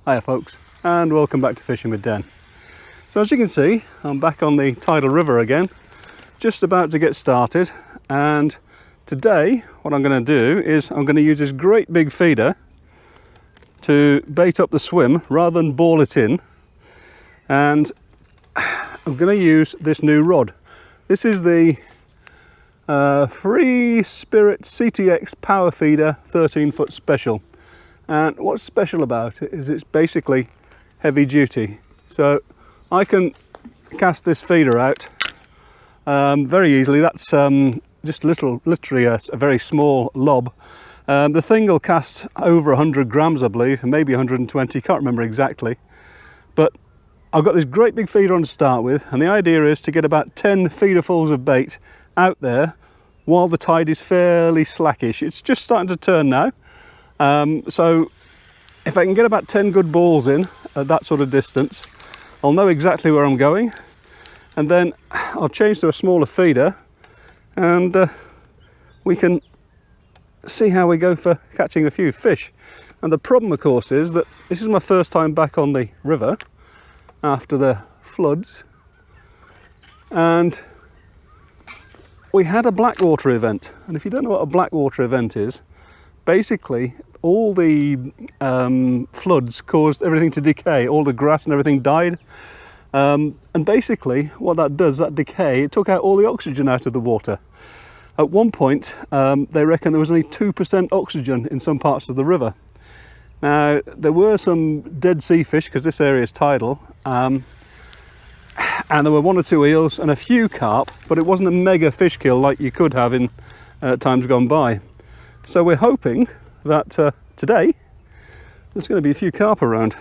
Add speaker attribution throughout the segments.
Speaker 1: Hiya folks, and welcome back to Fishing with Den. So as you can see, I'm back on the tidal river again, just about to get started, and today what I'm going to do is I'm going to use this great big feeder to bait up the swim rather than ball it in, and I'm going to use this new rod. This is the Free Spirit CTX Power Feeder 13-foot special. And what's special about it is it's basically heavy duty. So I can cast this feeder out very easily. That's just literally a very small lob. The thing will cast over 100 grams, I believe, maybe 120, can't remember exactly. But I've got this great big feeder on to start with, and the idea is to get about 10 feederfuls of bait out there while the tide is fairly slackish. It's just starting to turn now. So if I can get about 10 good balls in at that sort of distance, I'll know exactly where I'm going, and then I'll change to a smaller feeder and we can see how we go for catching a few fish. And the problem, of course, is that this is my first time back on the river after the floods, and we had a blackwater event. And if you don't know what a blackwater event is, basically all the floods caused everything to decay, all the grass and everything died, and basically what that does, that decay, it took out all the oxygen out of the water. At one point they reckon there was only 2% oxygen in some parts of the river. Now there were some dead sea fish because this area is tidal, and there were 1 or 2 eels and a few carp, but it wasn't a mega fish kill like you could have in times gone by. So we're hoping that today there's going to be a few carp around,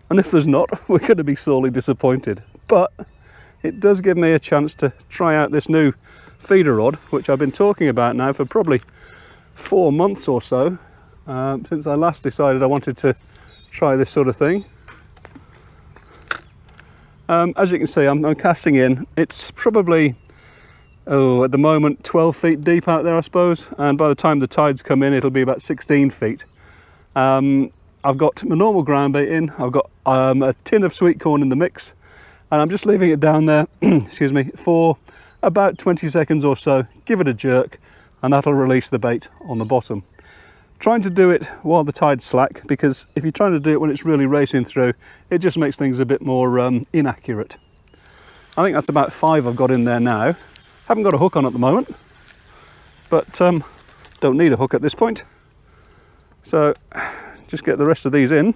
Speaker 1: and if there's not, we're going to be sorely disappointed. But it does give me a chance to try out this new feeder rod, which I've been talking about now for probably 4 months or so, since I last decided I wanted to try this sort of thing. As you can see, I'm casting in. It's probably, at the moment 12 feet deep out there, I suppose, and by the time the tides come in it'll be about 16 feet. I've got my normal groundbait in, I've got a tin of sweet corn in the mix, and I'm just leaving it down there excuse me, for about 20 seconds or so. Give it a jerk and that'll release the bait on the bottom. Trying to do it while the tide's slack, because if you're trying to do it when it's really racing through, it just makes things a bit more inaccurate. I think that's about 5 I've got in there now. Haven't got a hook on at the moment, but don't need a hook at this point. So just get the rest of these in,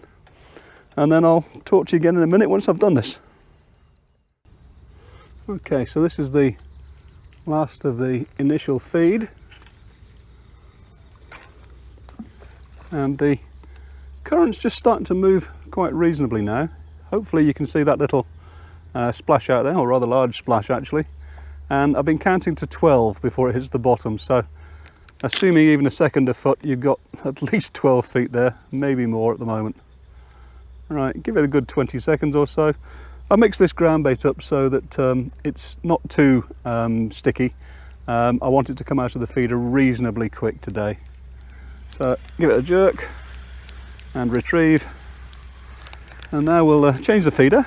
Speaker 1: and then I'll talk to you again in a minute once I've done this. Okay, so this is the last of the initial feed, and the current's just starting to move quite reasonably now. Hopefully you can see that little splash out there, or rather large splash actually. And I've been counting to 12 before it hits the bottom, so assuming even a second a foot, you've got at least 12 feet there, maybe more at the moment. Right, give it a good 20 seconds or so. I'll mix this ground bait up so that it's not too sticky. I want it to come out of the feeder reasonably quick today. So give it a jerk and retrieve, and now we'll change the feeder,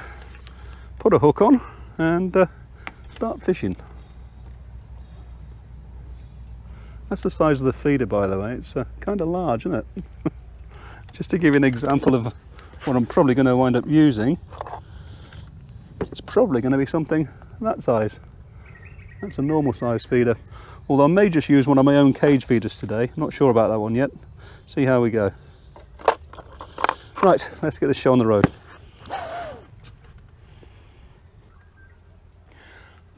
Speaker 1: put a hook on, and start fishing. That's the size of the feeder, by the way. It's kind of large, isn't it? Just to give you an example of what I'm probably going to wind up using, it's probably going to be something that size. That's a normal size feeder. Although I may just use one of my own cage feeders today. Not sure about that one yet. See how we go. Right, let's get this show on the road.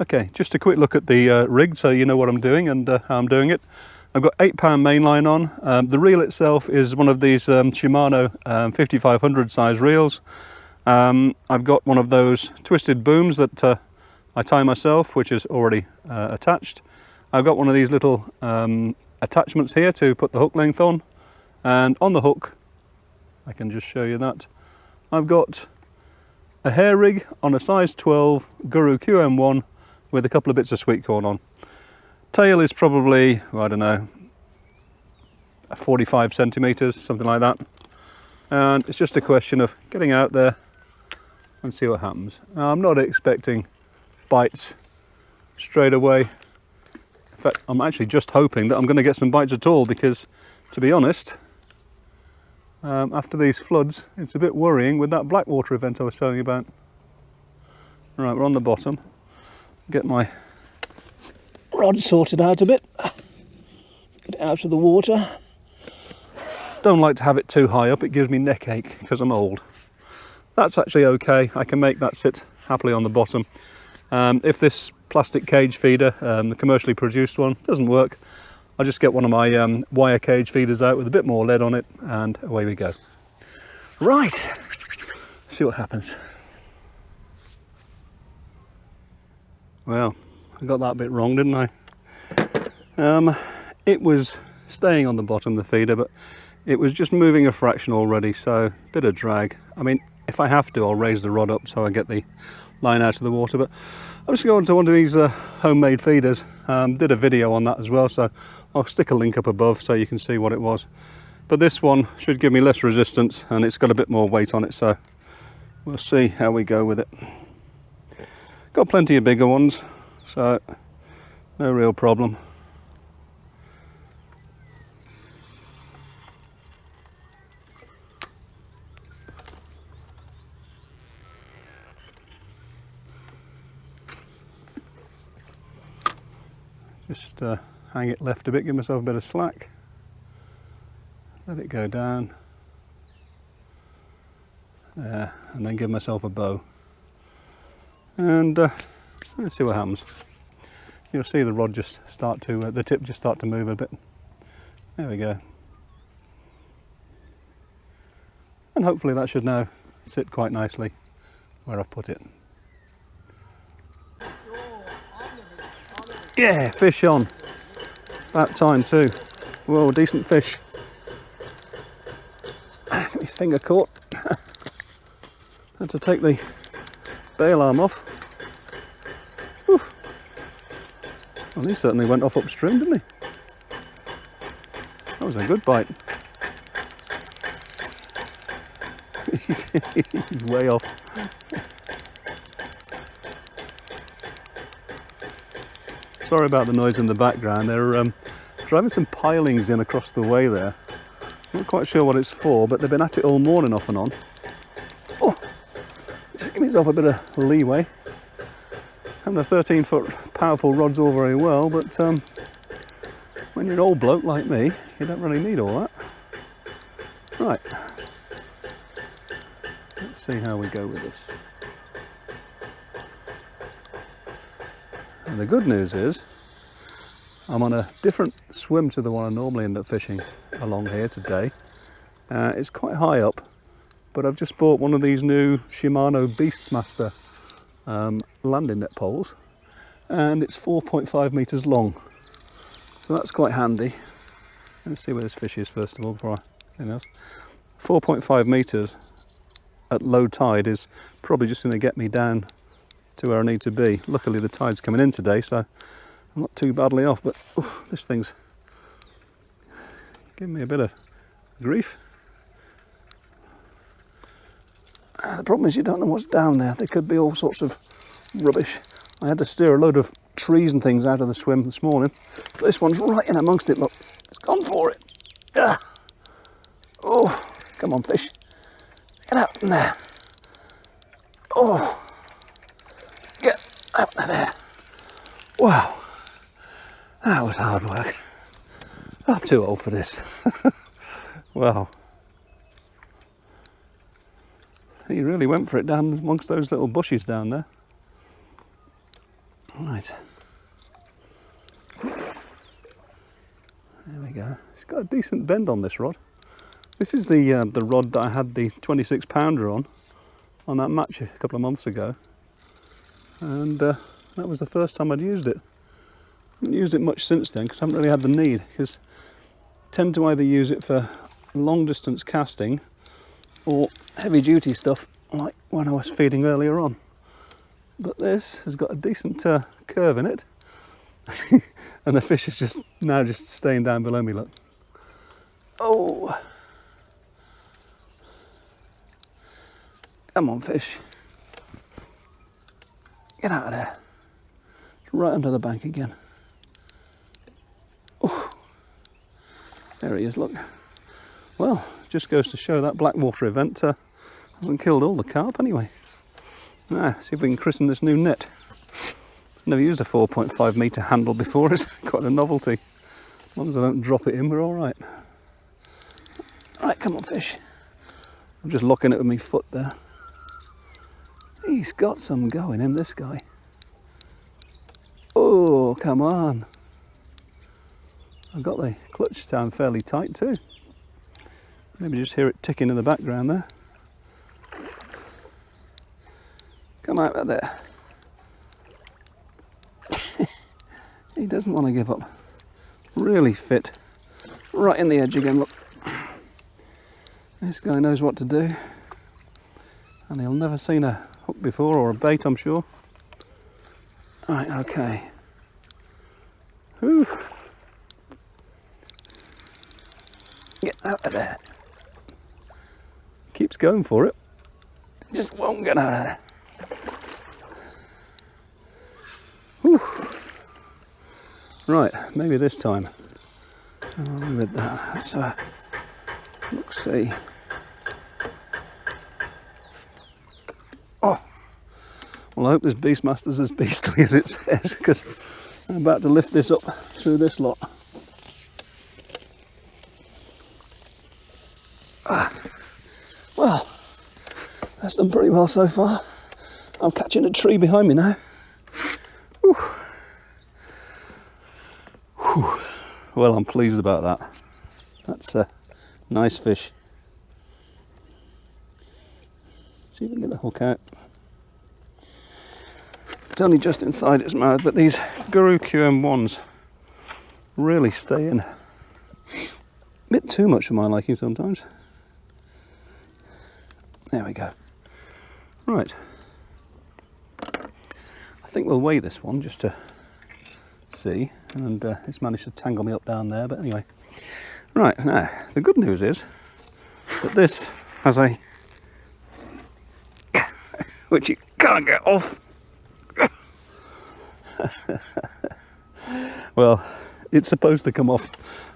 Speaker 1: Okay, just a quick look at the rig so you know what I'm doing and how I'm doing it. I've got 8-pound mainline on. The reel itself is one of these Shimano 5500 size reels. I've got one of those twisted booms that I tie myself, which is already attached. I've got one of these little attachments here to put the hook length on, and on the hook, I can just show you that, I've got a hair rig on a size 12 Guru QM1 with a couple of bits of sweet corn on. Tail is probably, I don't know, 45 centimeters, something like that. and it's just a question of getting out there and see what happens. Now, I'm not expecting bites straight away. In fact, I'm actually just hoping that I'm going to get some bites at all, because to be honest, after these floods, it's a bit worrying with that blackwater event I was telling you about. Right, we're on the bottom. Get my rod sorted out a bit. Get it out of the water. Don't like to have it too high up, it gives me neck ache because I'm old. That's actually okay, I can make that sit happily on the bottom. If this plastic cage feeder, the commercially produced one, doesn't work, I'll just get one of my wire cage feeders out with a bit more lead on it, and away we go. Right, see what happens. Well, I got that bit wrong, didn't I? It was staying on the bottom of the feeder, but it was just moving a fraction already, so a bit of drag. I mean, if I have to, I'll raise the rod up so I get the line out of the water, but I'm just going to one of these homemade feeders. Did a video on that as well, so I'll stick a link up above so you can see what it was. But this one should give me less resistance, and it's got a bit more weight on it, so we'll see how we go with it. Got plenty of bigger ones, so no real problem. Just hang it left a bit, give myself a bit of slack, let it go down, there, and then give myself a bow. And let's see what happens. You'll see the rod just start to, the tip just start to move a bit. There we go. And hopefully that should now sit quite nicely where I've put it. Yeah, fish on. About time too. Whoa, decent fish. Get my finger caught. Had to take the bail arm off. Whew. Well, he certainly went off upstream, didn't he? That was a good bite. He's way off. Sorry about the noise in the background. They're driving some pilings in across the way there. Not quite sure what it's for, but they've been at it all morning off and on. Oh, just give myself a bit of leeway. Having a 13-foot powerful rod's all very well, but when you're an old bloke like me, you don't really need all that. Right, let's see how we go with this. And the good news is, I'm on a different swim to the one I normally end up fishing along here today. It's quite high up, but I've just bought one of these new Shimano Beastmaster landing net poles, and it's 4.5 meters long. So that's quite handy. Let's see where this fish is first of all before anything else. 4.5 meters at low tide is probably just going to get me down to where I need to be. Luckily the tide's coming in today, so I'm not too badly off, but this thing's giving me a bit of grief. The problem is you don't know what's down there. There could be all sorts of rubbish. I had to steer a load of trees and things out of the swim this morning, but this one's right in amongst it. Look, it's gone for it. Oh, come on fish, get out from there. Oh, get out of there. Wow, that was hard work. I'm too old for this. Wow. He really went for it down amongst those little bushes down there. Right. There we go. It's got a decent bend on this rod. This is the rod that I had the 26 pounder on that match a couple of months ago. And that was the first time I'd used it. I haven't used it much since then because I haven't really had the need, because I tend to either use it for long distance casting or heavy duty stuff like when I was feeding earlier on. But this has got a decent curve in it. And the fish is just now just staying down below me, look. Oh, Come on, fish. Get out of there. Right under the bank again. Oh, there he is, look. Well, just goes to show that blackwater event hasn't killed all the carp anyway. Now, see if we can christen this new net. Never used a 4.5 metre handle before, it's quite a novelty. As long as I don't drop it in, we're alright. Right, come on, fish. I'm just locking it with my foot there. He's got some go in him, this guy. Oh, come on. I've got the clutch down fairly tight too. Maybe just hear it ticking in the background there. Come out of there. He doesn't want to give up. Really fit. Right in the edge again, look. This guy knows what to do. And he'll never seen a hook before, or a bait, I'm sure. Right, okay. Whew. Get out of there. Keeps going for it. Just won't get out of there. Whew. Right, maybe this time. I'll leave it there. Let's look, see. Oh, well, I hope this Beastmaster's as beastly as it says, because I'm about to lift this up through this lot. Well, that's done pretty well so far. I'm catching a tree behind me now. Whew. Whew. Well, I'm pleased about that. That's a nice fish. See if we can get the hook out. It's only just inside its mouth, but these Guru QM1s really stay in. A bit too much for my liking sometimes. There we go. Right. I think we'll weigh this one just to see, and it's managed to tangle me up down there, but anyway. Right, now, the good news is that this has a which you can't get off. Well, it's supposed to come off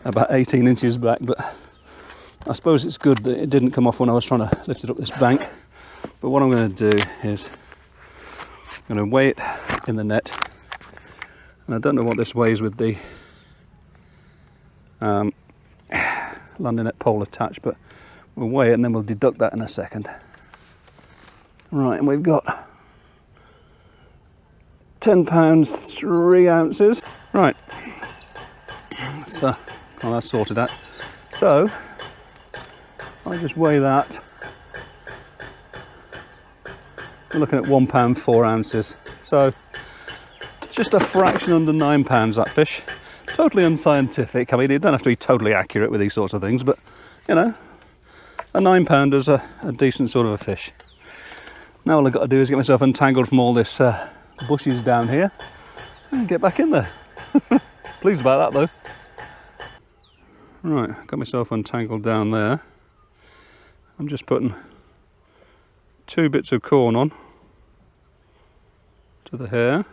Speaker 1: about 18 inches back, but I suppose it's good that it didn't come off when I was trying to lift it up this bank. But what I'm going to do is I'm going to weigh it in the net, and I don't know what this weighs with the landing net pole attached, but we'll weigh it and then we'll deduct that in a second. Right, and we've got 10 pounds 3 ounces. Right, so well, that's sorted out. So I just weigh that. We're looking at 1 pound 4 ounces. So it's just a fraction under 9 pounds, that fish. Totally unscientific. I mean, you don't have to be totally accurate with these sorts of things, but you know, a 9 pounder's a decent sort of a fish. Now all I've got to do is get myself untangled from all this bushes down here and get back in there. Pleased about that though. Right, got myself untangled down there. I'm just putting 2 bits of corn on to the hair.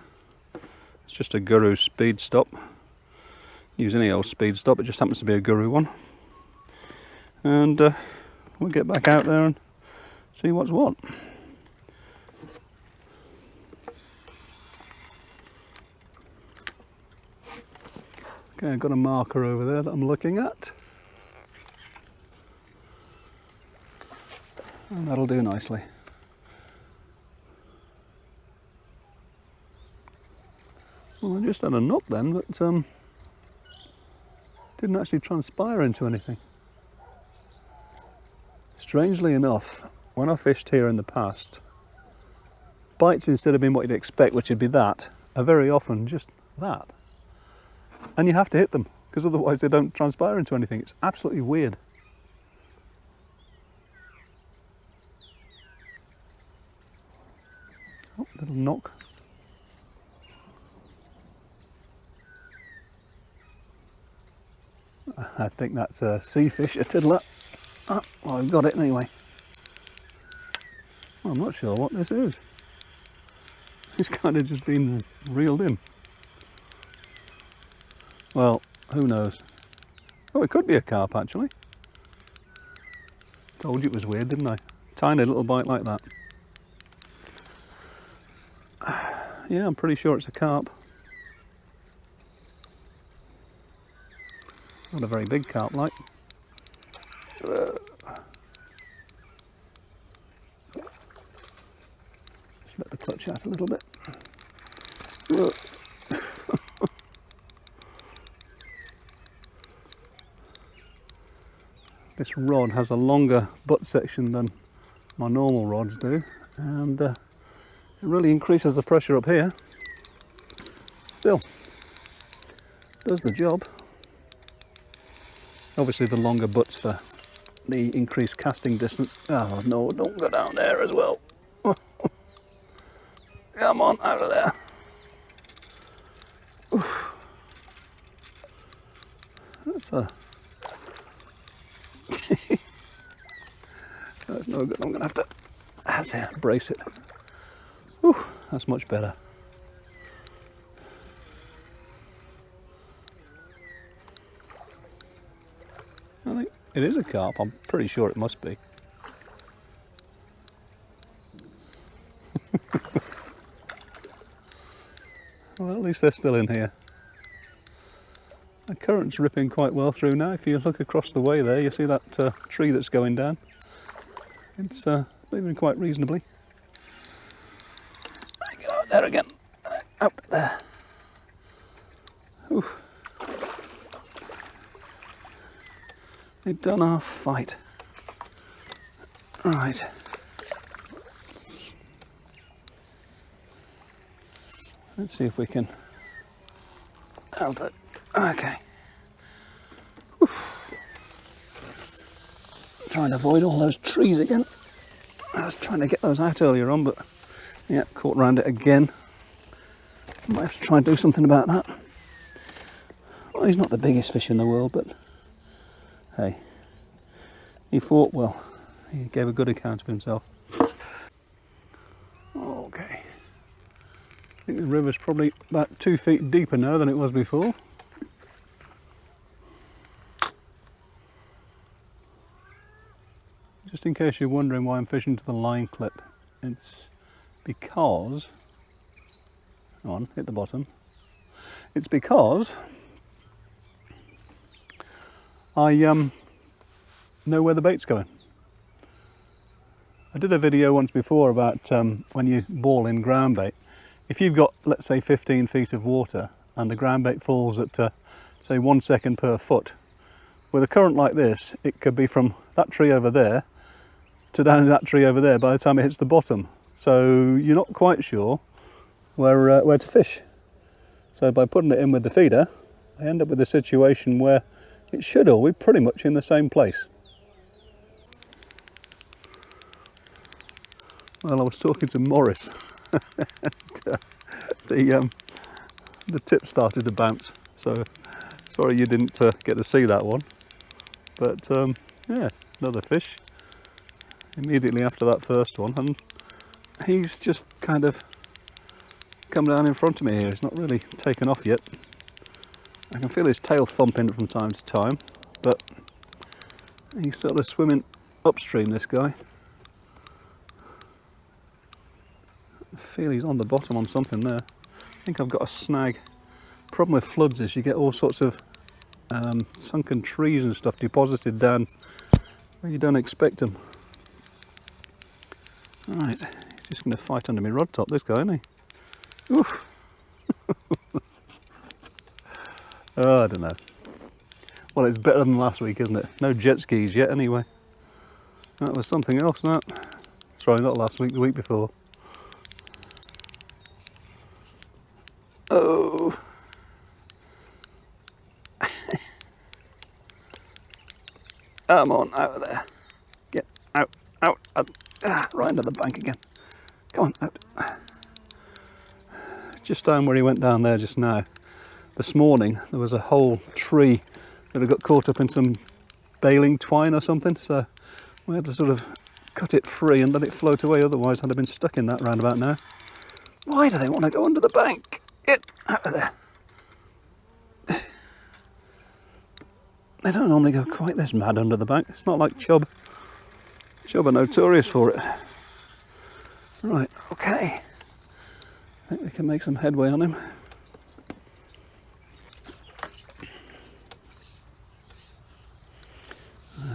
Speaker 1: It's just a Guru speed stop. Use any old speed stop, it just happens to be a Guru one. And we'll get back out there and see what's what. Okay, I've got a marker over there that I'm looking at. And that'll do nicely. Well, I just had a knock then, but didn't actually transpire into anything. Strangely enough, when I fished here in the past, bites, instead of being what you'd expect, which would be that, are very often just that. And you have to hit them, because otherwise they don't transpire into anything. It's absolutely weird. Oh, little knock. I think that's a sea fish, a tiddler. Oh, well, I've got it anyway. I'm not sure what this is. It's kind of just been reeled in. Well, who knows? Oh, it could be a carp actually. Told you it was weird, didn't I? Tiny little bite like that. Yeah, I'm pretty sure it's a carp. Not a very big carp, like. Just let the clutch out a little bit. This rod has a longer butt section than my normal rods do, and it really increases the pressure up here. Still, does the job. Obviously the longer butts for the increased casting distance. Oh no, don't go down there as well. Come on, out of there. Oof. That's a... That's no good. I'm going to have to brace it. Whew, that's much better. I think it is a carp. I'm pretty sure it must be. Well, at least they're still in here. The current's ripping quite well through now. If you look across the way there, you see that tree that's going down. It's moving quite reasonably. Get out there again. Out there. Ooh. We've done our fight. Right. Let's see if we can hold it. Okay. Oof. Trying to avoid all those trees again. I was trying to get those out earlier on, but yeah, caught around it again. Might have to try and do something about that. Well, he's not the biggest fish in the world, but hey, he fought well. He gave a good account of himself. Okay. I think the river's probably about 2 feet deeper now than it was before. Just in case you're wondering why I'm fishing to the line clip, it's because, come on, hit the bottom. It's because I know where the bait's going. I did a video once before about when you ball in groundbait. If you've got, let's say, 15 feet of water and the groundbait falls at, say, 1 second per foot, with a current like this, it could be from that tree over there to down that tree over there by the time it hits the bottom. So you're not quite sure where to fish. So by putting it in with the feeder, I end up with a situation where it should all be pretty much in the same place. Well, I was talking to Morris. The tip started to bounce, so sorry you didn't get to see that one. But yeah, another fish immediately after that first one, and he's just kind of come down in front of me here. He's not really taken off yet. I can feel his tail thumping from time to time, but he's sort of swimming upstream, this guy. I feel he's on the bottom on something there. I think I've got a snag. Problem with floods is you get all sorts of sunken trees and stuff deposited down where you don't expect them. Right, he's just going to fight under my rod top, this guy, isn't he? Oof. Oh, I don't know. Well, it's better than last week, isn't it? No jet skis yet, anyway. That was something else, that. Sorry, not last week, the week before. Oh. Come on, out of there. Get out, out, out. Right under the bank again. Come on, out. Just down where he went down there just now. This morning, there was a whole tree that had got caught up in some baling twine or something, so we had to sort of cut it free and let it float away, otherwise I'd have been stuck in that roundabout now. Why do they want to go under the bank? Get out of there. They don't normally go quite this mad under the bank. It's not like chub. Chub are notorious for it. Right, okay. I think we can make some headway on him.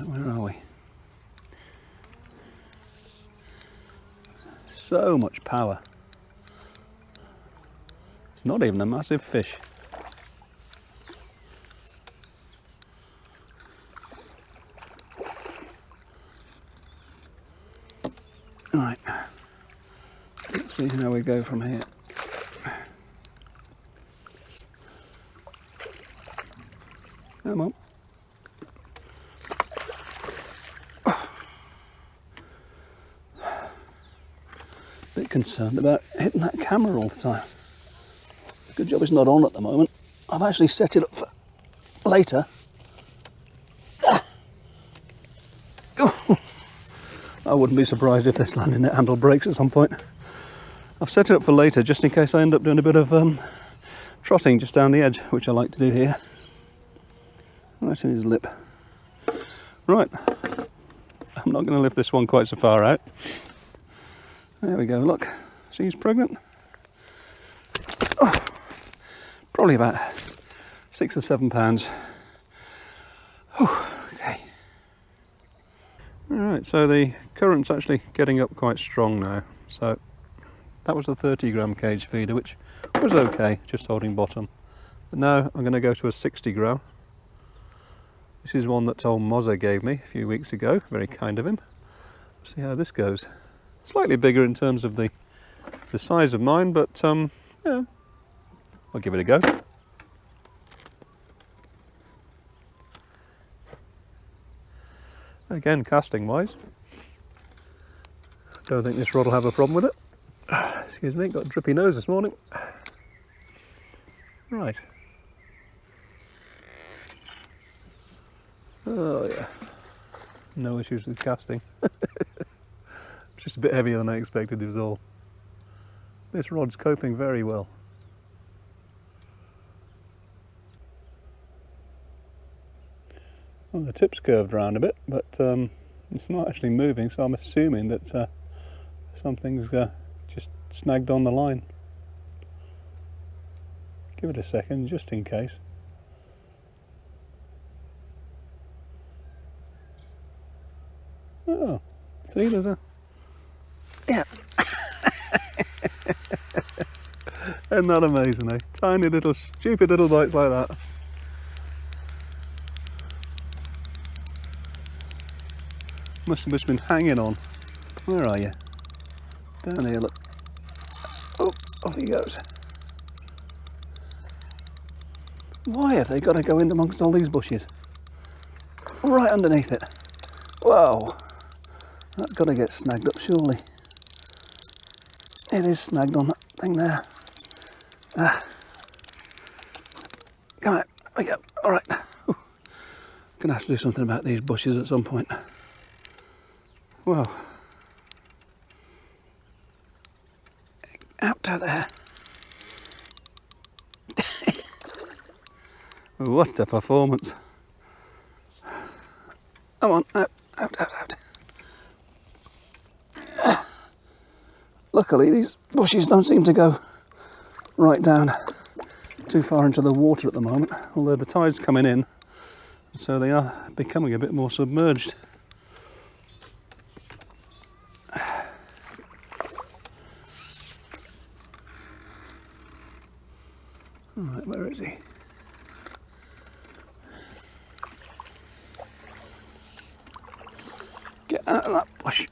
Speaker 1: Where are we? So much power. It's not even a massive fish. Right, let's see how we go from here. Come on. Bit concerned about hitting that camera all the time. Good job it's not on at the moment. I've actually set it up for later. I wouldn't be surprised if this landing net handle breaks at some point. I've set it up for later just in case I end up doing a bit of trotting just down the edge, which I like to do here. Right in his lip. Right, I'm not going to lift this one quite so far out. There we go, look, see he's pregnant. Oh, probably about 6 or 7 pounds. Oh, okay. Alright, so the current's actually getting up quite strong now. So that was the 30 gram cage feeder, which was okay, just holding bottom. But now I'm going to go to a 60 gram. This is one that old Mozza gave me a few weeks ago, very kind of him. See how this goes. Slightly bigger in terms of the size of mine, but yeah, I'll give it a go. Again, casting wise, don't think this rod will have a problem with it. Excuse me, got a drippy nose this morning. Right. Oh yeah, no issues with casting. It's just a bit heavier than I expected, it was all. This rod's coping very well. Well, the tip's curved round a bit, but it's not actually moving, so I'm assuming that something's just snagged on the line. Give it a second, just in case. Oh, see, there's a... Yeah. Isn't that amazing, eh? Tiny little, stupid little bites like that. Must have just been hanging on. Where are you? Down here, look. Oh, off he goes. Why have they got to go in amongst all these bushes? Right underneath it. Whoa. That's got to get snagged up, surely. It is snagged on that thing there. Ah. Come on, we go. All right. Gonna have to do something about these bushes at some point. Whoa. Out to there. What a performance. Come on, out, out, out, out. Luckily these bushes don't seem to go right down too far into the water at the moment, although the tide's coming in, so they are becoming a bit more submerged. Alright, where is he? Get out of that bush.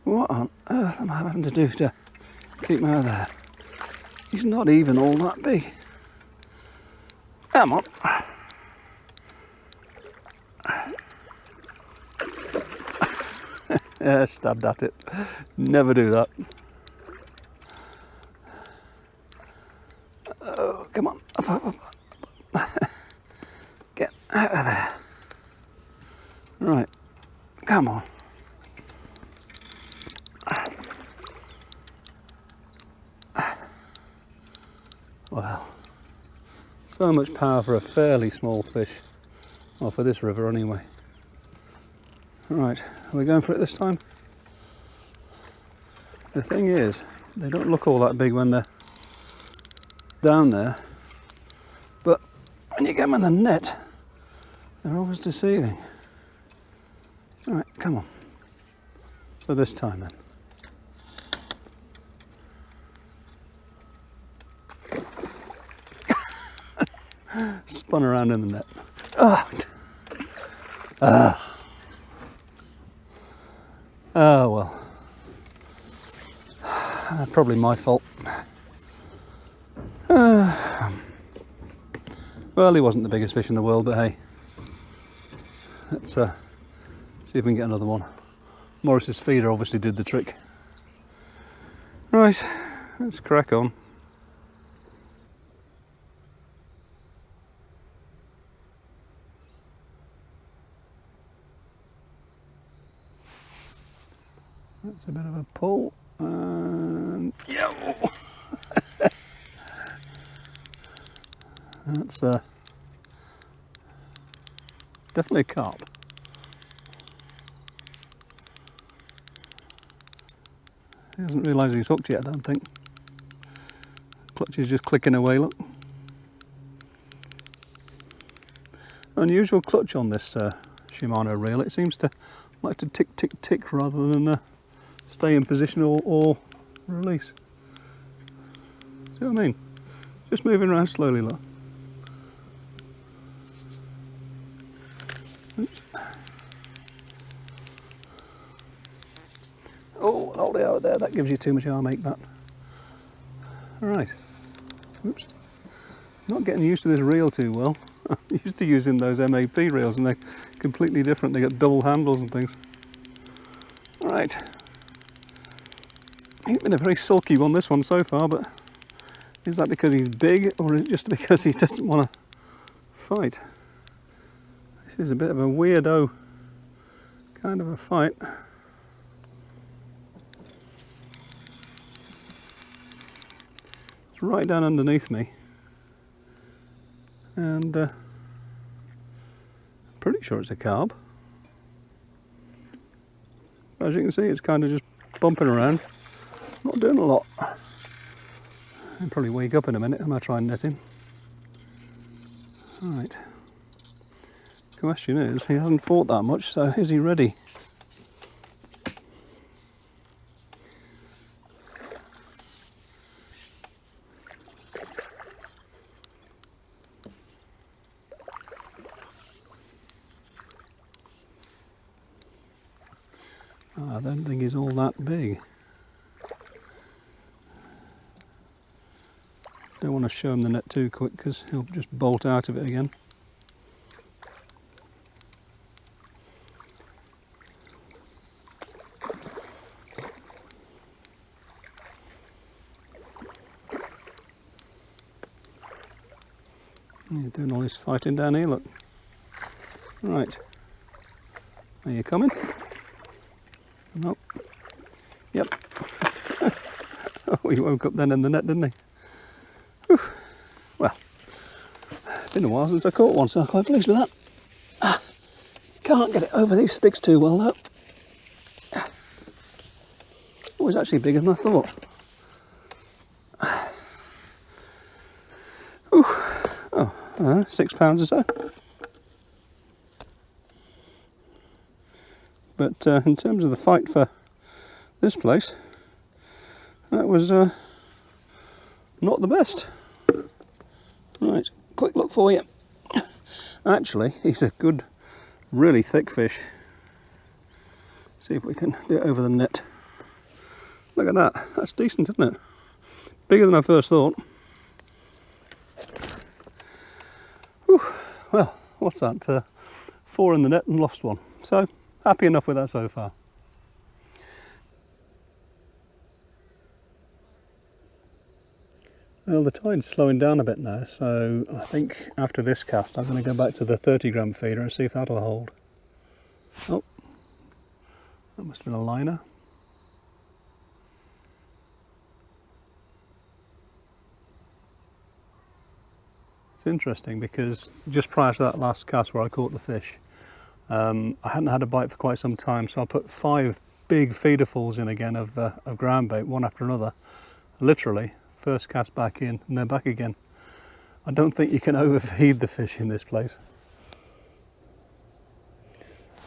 Speaker 1: What on earth am I having to do to keep him out of there? He's not even all that big. Come on. Yeah, stabbed at it. Never do that. Oh, come on. Up, up, up, up. Get out of there. Right. Go So much power for a fairly small fish. Well, for this river anyway. Right, are we going for it this time? The thing is, they don't look all that big when they're down there, but when you get them in the net, they're always deceiving. Right, come on. So this time then. Spun around in the net. Oh well. Probably my fault. Well, he wasn't the biggest fish in the world, but hey. Let's see if we can get another one. Morris's feeder obviously did the trick. Right, let's crack on. That's a bit of a pull, and yo! That's definitely a carp. He hasn't realised he's hooked yet, I don't think. Clutch is just clicking away, look. Unusual clutch on this Shimano reel. It seems to like to tick, tick, tick rather than stay in position or release. See what I mean? Just moving around slowly, look. Oops. Oh, hold it out there, that gives you too much arm ache, that. Alright. Oops. Not getting used to this reel too well. I'm used to using those MAP reels and they're completely different. They got double handles and things. Alright. He's been a very sulky one, this one so far, but is that because he's big or is it just because he doesn't want to fight? This is a bit of a weirdo kind of a fight. It's right down underneath me, and pretty sure it's a carp. As you can see, it's kind of just bumping around, not doing a lot. He'll probably wake up in a minute and I'll try and net him. Right. Question is, he hasn't fought that much, so is he ready? I don't think he's all that big. Don't want to show him the net too quick because he'll just bolt out of it again. He's doing all his fighting down here, look. Right. Are you coming? Nope. Yep. Oh, he woke up then in the net, didn't he? Whew. Well, it's been a while since I caught one, so I'm quite pleased with that. Can't get it over these sticks too well, though. Oh, it's actually bigger than I thought. Whew. Oh, I don't know, 6 pounds or so. But in terms of the fight for this place, that was not the best. Right, quick look for you. Actually, he's a good, really thick fish. See if we can do it over the net. Look at that, that's decent, isn't it? Bigger than I first thought. Whew. Well, what's that? 4 in the net and lost one. So, happy enough with that so far. Well, the tide's slowing down a bit now, so I think after this cast I'm going to go back to the 30-gram feeder and see if that'll hold. Oh, that must have been a liner. It's interesting because just prior to that last cast where I caught the fish, I hadn't had a bite for quite some time, so I put 5 big feederfuls in again of groundbait, one after another. Literally, first cast back in and then back again. I don't think you can overfeed the fish in this place.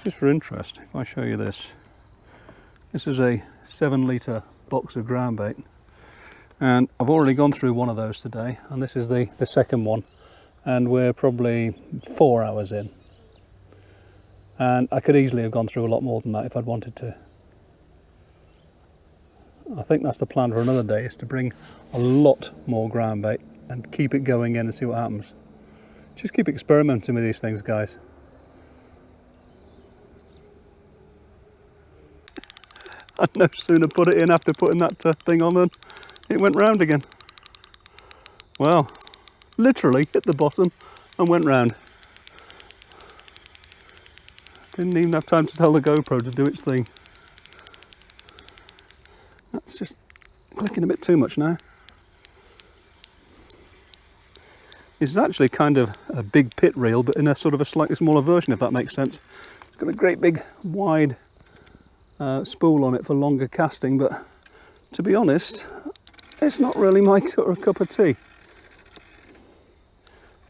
Speaker 1: Just for interest, if I show you this. This is a 7-litre box of groundbait, and I've already gone through one of those today, and this is the second one, and we're probably 4 hours in. And I could easily have gone through a lot more than that if I'd wanted to. I think that's the plan for another day, is to bring a lot more groundbait and keep it going in and see what happens. Just keep experimenting with these things, guys. I'd no sooner put it in after putting that thing on than it went round again. Well, literally hit the bottom and went round. Didn't even have time to tell the GoPro to do its thing. That's just clicking a bit too much now. This is actually kind of a big pit reel, but in a sort of a slightly smaller version, if that makes sense. It's got a great big wide spool on it for longer casting, but to be honest, it's not really my sort of cup of tea.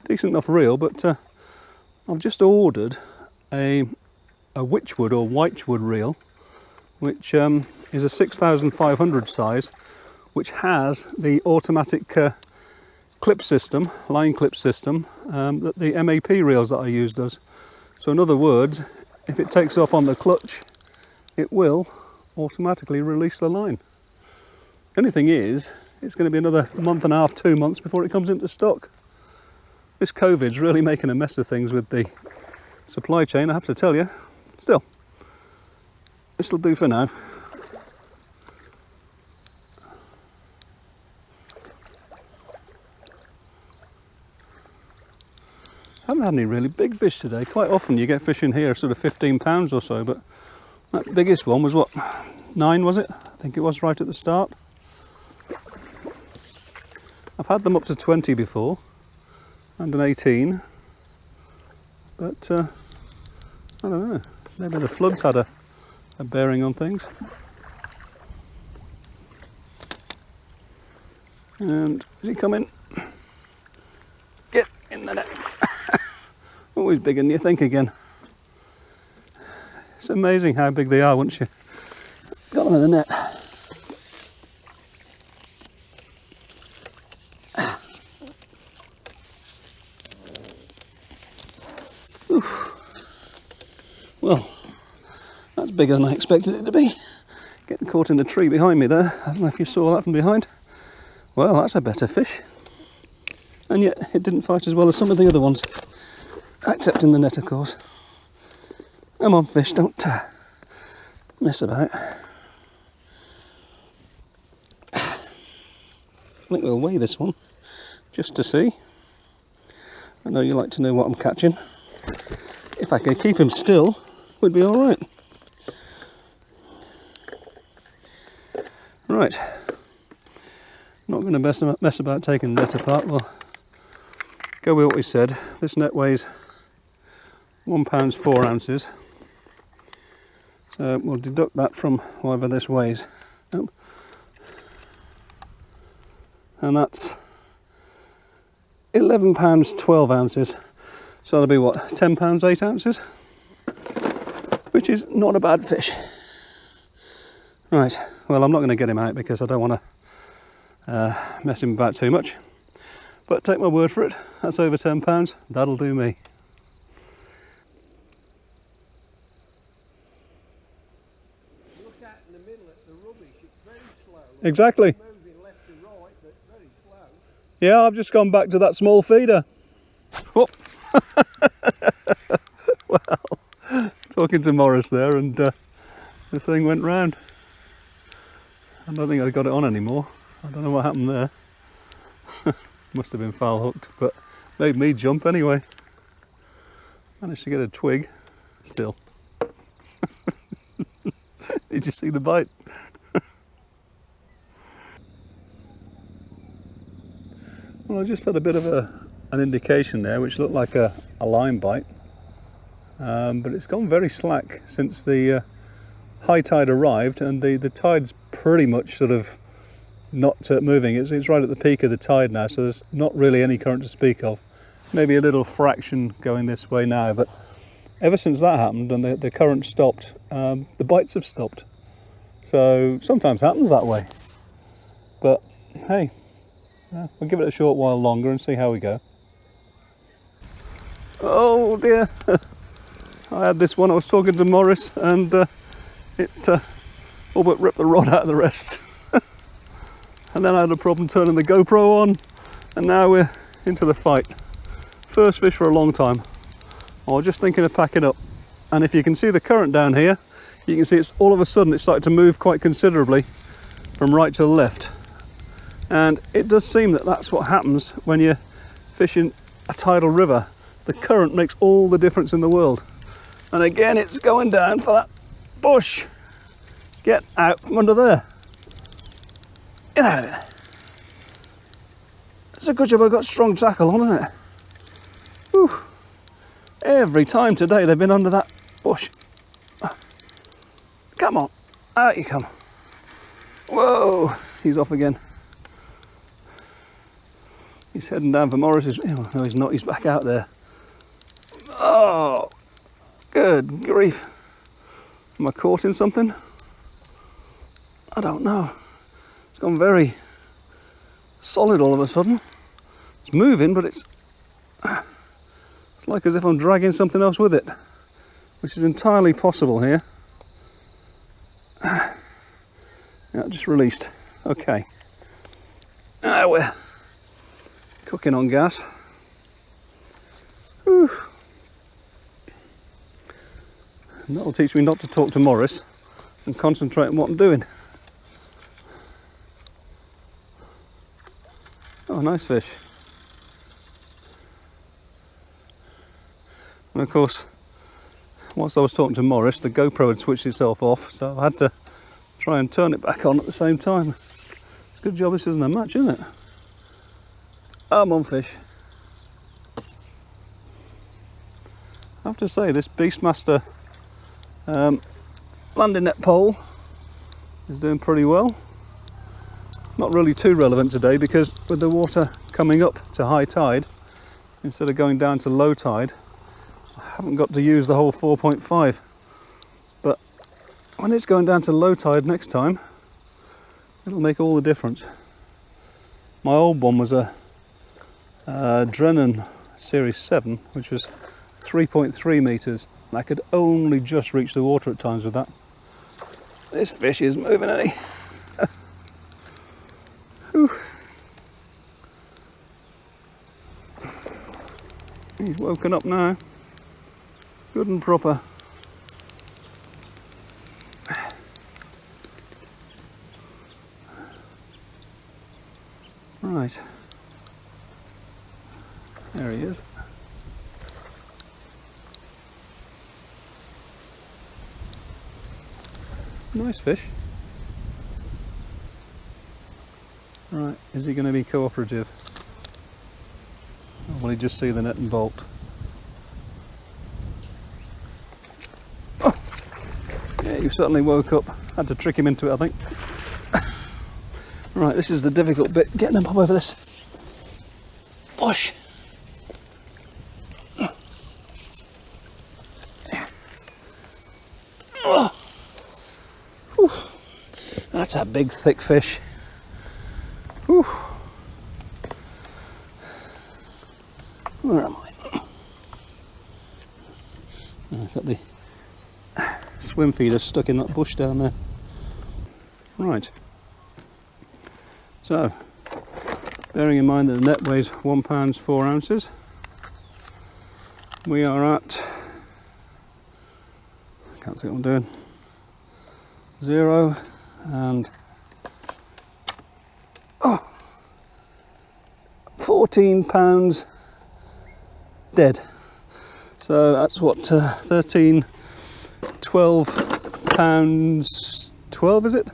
Speaker 1: Decent enough reel, but I've just ordered a witchwood or whitewood reel, which is a 6500 size, which has the automatic clip system, line clip system, that the MAP reels that I use does. So in other words, if it takes off on the clutch, it will automatically release the line. The only thing is, it's going to be another month and a half, 2 months before it comes into stock. This COVID's really making a mess of things with the supply chain, I have to tell you. Still, this'll do for now. I haven't had any really big fish today. Quite often you get fish in here sort of 15 pounds or so, but that biggest one was what, 9 was it? I think it was right at the start. I've had them up to 20 before, and an 18, but I don't know, maybe the floods had a bearing on things. And is he coming? Get in the net. Always bigger than you think again. It's amazing how big they are once you got them in the net. Oof. Well, that's bigger than I expected it to be. Getting caught in the tree behind me there. I don't know if you saw that from behind. Well, that's a better fish. And yet it didn't fight as well as some of the other ones. Except in the net, of course. Come on, fish, don't mess about. I think we'll weigh this one, just to see. I know you like to know what I'm catching. If I could keep him still, we'd be alright. Right. Not going to mess about taking the net apart. We'll go with what we said. This net weighs 1 pound 4 ounces. So we'll deduct that from whatever this weighs. Oh. And that's 11 pounds 12 ounces. So that'll be what, 10 pounds 8 ounces? Which is not a bad fish. Right, well, I'm not going to get him out because I don't want to mess him about too much. But take my word for it, that's over 10 pounds, that'll do me.
Speaker 2: Look out in the middle at the rubbish, it's very slow.
Speaker 1: Exactly.
Speaker 2: Moving left to right, but very slow.
Speaker 1: Yeah, I've just gone back to that small feeder. Oh. Well, talking to Morris there, and the thing went round. I don't think I got it on anymore. I don't know what happened there. Must have been foul hooked, but made me jump anyway. Managed to get a twig still. Did you see the bite? Well, I just had a bit of a an indication there which looked like a line bite, but it's gone very slack since the high tide arrived, and the tide's pretty much sort of not moving. It's right at the peak of the tide now, so there's not really any current to speak of. Maybe a little fraction going this way now, but ever since that happened and the current stopped, the bites have stopped. So sometimes happens that way, but hey, we'll give it a short while longer and see how we go. Oh dear, I had this one. I was talking to Morris and it all but ripped the rod out of the rest. And then I had a problem turning the GoPro on, and now we're into the fight. First fish for a long time. I was just thinking of packing up, and if you can see the current down here, you can see it's all of a sudden it's started to move quite considerably from right to left, and it does seem that that's what happens when you're fishing a tidal river. The current makes all the difference in the world. And again, it's going down for that bush. Get out from under there. Get out of it. It's a good job I've got strong tackle on, isn't it? Whew. Every time today they've been under that bush. Come on, out you come. Whoa, he's off again. He's heading down for Morris's. Oh, no, he's not, he's back out there. Oh, good grief. Am I caught in something? I don't know. It's gone very solid all of a sudden. It's moving, but it's like as if I'm dragging something else with it, which is entirely possible here. Yeah, just released. Okay. Now we're cooking on gas. Whew. And that'll teach me not to talk to Morris and concentrate on what I'm doing. Oh, nice fish. And of course, whilst I was talking to Morris, the GoPro had switched itself off, so I had to try and turn it back on at the same time. It's a good job this isn't a match, isn't it? I'm on fish. I have to say, this Beastmaster landing net pole is doing pretty well. It's not really too relevant today because with the water coming up to high tide instead of going down to low tide, I haven't got to use the whole 4.5. But when it's going down to low tide next time, it'll make all the difference. My old one was a Drennan Series 7, which was 3.3 metres. I could only just reach the water at times with that. This fish is moving, isn't he? He's woken up now. Good and proper. Right. There he is. Nice fish. Right, is he going to be cooperative? Or will he just see the net and bolt? Oh! Yeah, you certainly woke up. Had to trick him into it, I think. Right, this is the difficult bit, getting him up over this bush. Oh. Whew. That's a big thick fish. Whew. Where am I? I've got the swim feeder stuck in that bush down there. Right. So, bearing in mind that the net weighs 1 pound 4 ounces, we are at, I can't see what I'm doing, 0 and 14 pounds dead. So that's what, 13, 12 pounds 12, is it?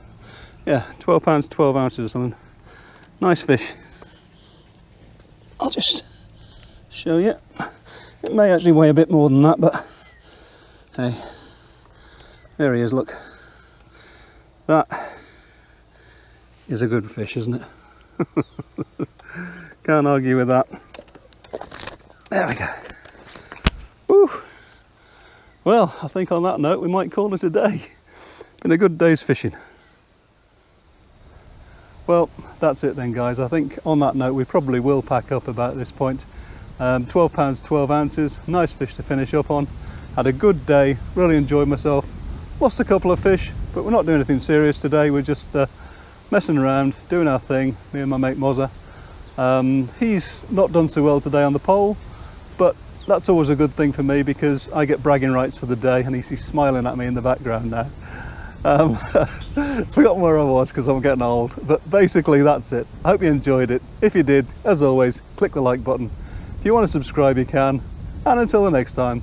Speaker 1: Yeah, 12 pounds 12 ounces or something. Nice fish. I'll just show you. It may actually weigh a bit more than that, but hey, there he is, look. That is a good fish, isn't it? Can't argue with that. There we go. Woo. Well, I think on that note we might call it a day. Been a good day's fishing. Well, that's it then, guys. I think on that note we probably will pack up about this point. 12 pounds 12 ounces, nice fish to finish up on. Had a good day, really enjoyed myself. Lost a couple of fish, but we're not doing anything serious today. We're just messing around, doing our thing, me and my mate Mozza. He's not done so well today on the pole, but that's always a good thing for me because I get bragging rights for the day, and he's smiling at me in the background now. Forgotten where I was because I'm getting old, but basically that's it. I hope you enjoyed it. If you did, as always, click the like button. If you want to subscribe, you can. And until the next time,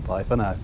Speaker 1: bye for now.